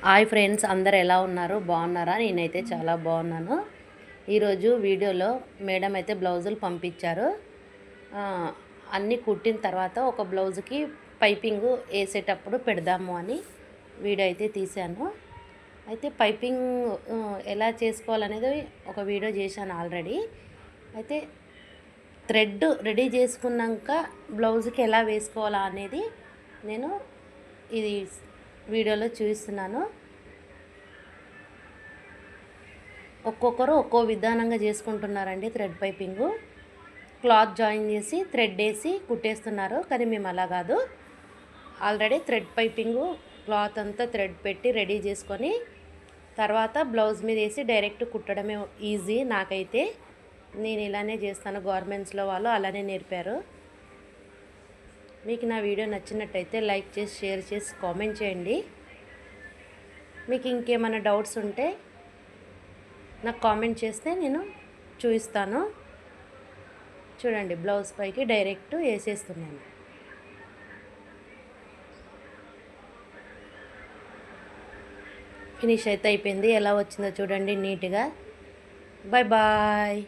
Hi friends, అందరు ఎలా ఉన్నారు? బాగున్నారా? నేనైతే చాలా బాగున్నాను. ఈరోజు వీడియోలో మేడం అయితే బ్లౌజులు పంపించారు. అన్నీ కుట్టిన తర్వాత ఒక బ్లౌజ్కి పైపింగ్ వేసేటప్పుడు పెడదాము అని వీడియో అయితే తీశాను. అయితే పైపింగ్ ఎలా చేసుకోవాలనేది ఒక వీడియో చేశాను ఆల్రెడీ. అయితే థ్రెడ్ రెడీ చేసుకున్నాక బ్లౌజ్కి ఎలా వేసుకోవాలా అనేది నేను ఇది వీడియోలో చూపిస్తున్నాను. ఒక్కొక్కరు ఒక్కో విధానంగా చేసుకుంటున్నారండి. థ్రెడ్ పైపింగు క్లాత్ జాయిన్ చేసి థ్రెడ్ వేసి కుట్టేస్తున్నారు, కానీ మేము అలా కాదు. ఆల్రెడీ థ్రెడ్ పైపింగు క్లాత్ అంతా థ్రెడ్ పెట్టి రెడీ చేసుకొని తర్వాత బ్లౌజ్ మీద వేసి డైరెక్ట్ కుట్టడమే ఈజీ. నాకైతే నేను ఇలానే చేస్తాను. గవర్నమెంట్స్లో వాళ్ళు అలానే నేర్పారు. మీకు నా వీడియో నచ్చినట్టయితే లైక్ చేసి షేర్ చేసి కామెంట్ చేయండి. మీకు ఇంకేమైనా డౌట్స్ ఉంటే నాకు కామెంట్ చేస్తే నేను చూపిస్తాను. చూడండి, బ్లౌజ్ పైకి డైరెక్ట్ వేసేస్తున్నాను. ఫినిష్ అయితే అయిపోయింది. ఎలా వచ్చిందో చూడండి నీట్గా. Bye bye.